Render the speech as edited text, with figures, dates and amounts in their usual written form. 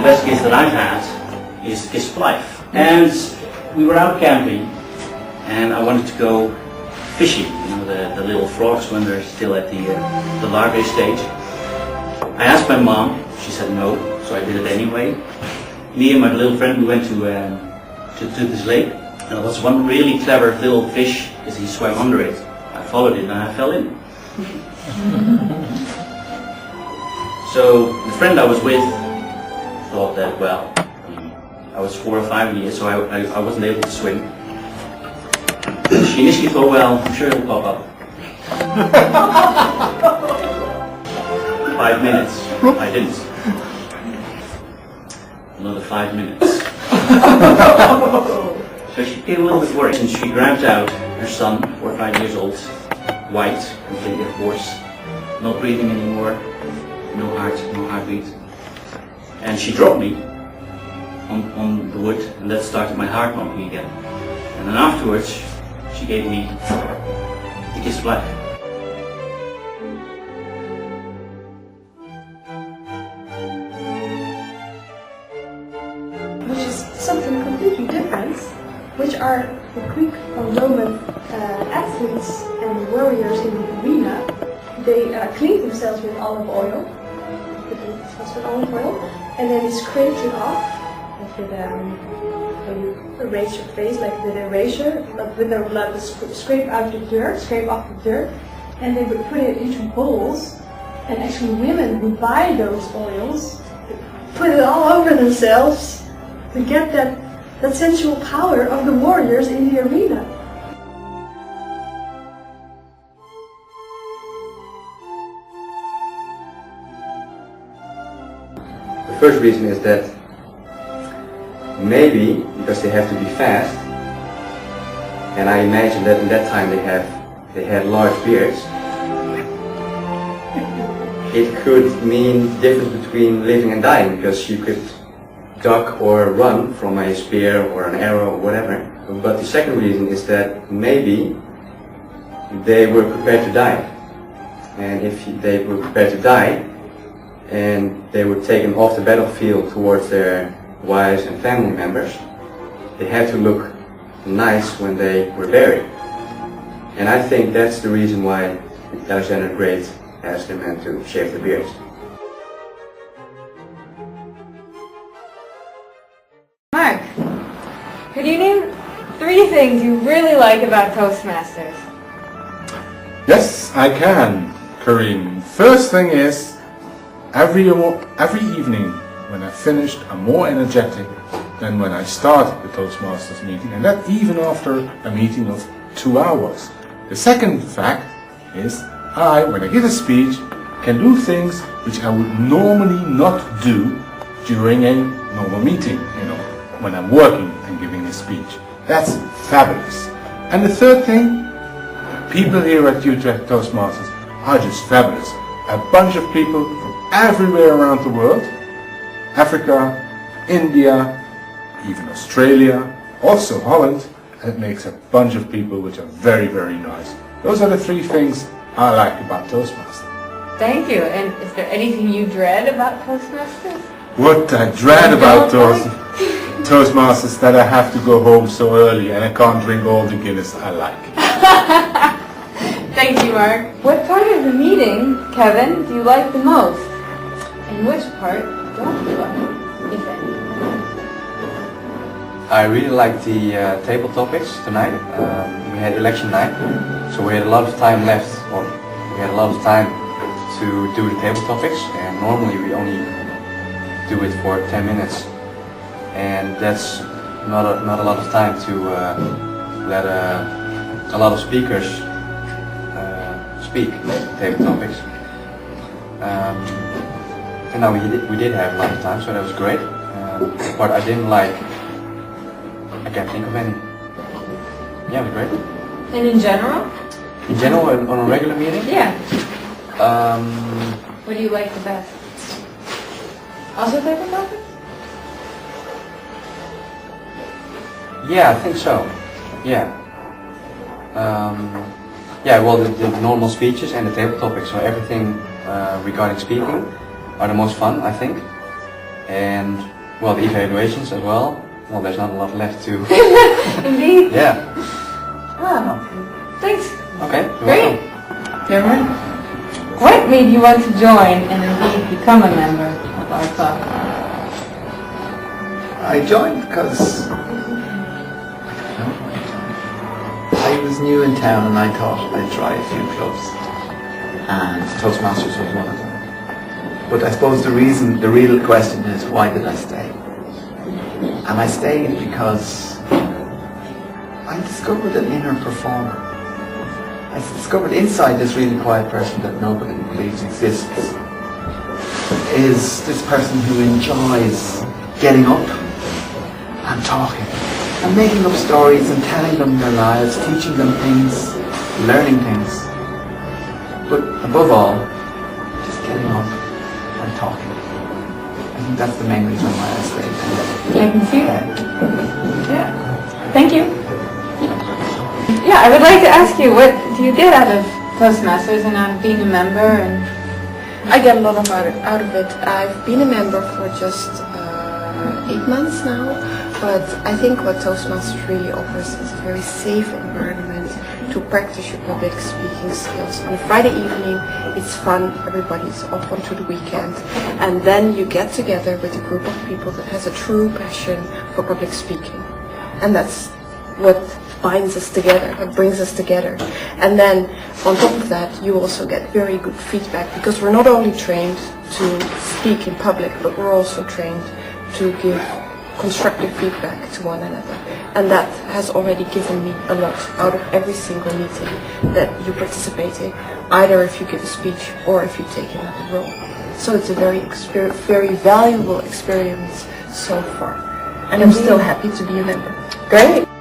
best gift that I've had is the kiss of life. And we were out camping, and I wanted to go fishing. You know, the little frogs when they're still at the larvae stage. I asked my mom. She said no, so I did it anyway. Me and my little friend, we went to this lake, and there was one really clever little fish as he swam under it. I followed it and I fell in. So the friend I was with thought that, well, I was 4 or 5 years, so I wasn't able to swim. She initially thought, well, I'm sure it'll pop up. 5 minutes, I didn't. Another 5 minutes. So she became a little bit worried, and she grabbed out her son, 4 or 5 years old, white, completely hoarse, not breathing anymore, no heartbeat. And she dropped me on the wood, and that started my heart pumping again. And then afterwards, she gave me the kiss of life. Which is something completely different, which are the Greek or Roman athletes and warriors in the arena. They clean themselves with olive oil, and then they scrape it off, like with when you erase your face, like with an eraser, but with their blood, scrape out the dirt, scrape off the dirt, and they would put it into bowls. And actually, women who buy those oils put it all over themselves to get that sensual power of the warriors in the arena. The first reason is that maybe because they have to be fast, and I imagine that in that time they had large beards. It could mean the difference between living and dying, because you could duck or run from a spear or an arrow or whatever. But the second reason is that maybe they were prepared to die. And if they were prepared to die, and they were taken off the battlefield towards their wives and family members, they had to look nice when they were buried. And I think that's the reason why Alexander the Great asked the men to shave their beards. Mark, could you name 3 things you really like about Toastmasters? Yes, I can, Kareem. First thing is, every evening when I finished, I'm more energetic than when I started the Toastmasters meeting, and that even after a meeting of 2 hours. The second fact is, when I give a speech, can do things which I would normally not do during a normal meeting, when I'm working and giving a speech. That's fabulous. And the third thing, people here at Utrecht Toastmasters are just fabulous. A bunch of people from everywhere around the world, Africa, India, even Australia, also Holland, and it makes a bunch of people which are very, very nice. Those are the 3 things I like about Toastmasters. Thank you. And is there anything you dread about Toastmasters? What I dread about Toastmasters that I have to go home so early and I can't drink all the Guinness I like. Thank you, Mark. What part of the meeting, Kevin, do you like the most? And which part don't you like, if any? I really liked the table topics tonight. We had election night, so we had a lot of time left, or we had a lot of time to do the table topics, and normally we only do it for 10 minutes, and that's not a lot of time to let a lot of speakers speak table topics. And now we did have a lot of time, so that was great. But I didn't like, I can't think of any. Yeah, it was great. And in general? In general, on a regular meeting? Yeah. What do you like the best? Also table topics? Yeah, I think so. Yeah. Yeah, well, the normal speeches and the table topics, so everything regarding speaking are the most fun, I think. And Well, the evaluations as well. Well, there's not a lot left to. Indeed. Yeah. Oh, thanks. Okay. You're Great. welcome. Cameron, what made you want to join and indeed become a member of our club? I joined because I was new in town and I thought I'd try a few clubs, and Toastmasters was one of them. But I suppose the real question is, why did I stay? And I stayed because I discovered an inner performer. I discovered inside this really quiet person that nobody believes exists is this person who enjoys getting up and talking and making up stories and telling them their lives, teaching them things, learning things. But above all, just getting up and talking. I think that's the main reason why I stayed. I can see that. Yeah. Thank you. Yeah, I would like to ask you, what do you get out of Toastmasters and out of being a member? And I get a lot out of it. I've been a member for just 8 months now, but I think what Toastmasters really offers is a very safe environment to practice your public speaking skills. On Friday evening, it's fun, everybody's off onto the weekend, and then you get together with a group of people that has a true passion for public speaking. And that's what binds us together, what brings us together. And then on top of that, you also get very good feedback, because we're not only trained to speak in public, but we're also trained to give constructive feedback to one another. And that has already given me a lot out of every single meeting that you participate in, either if you give a speech or if you take another role. So it's a very valuable experience so far. And I'm still happy to be a member. great.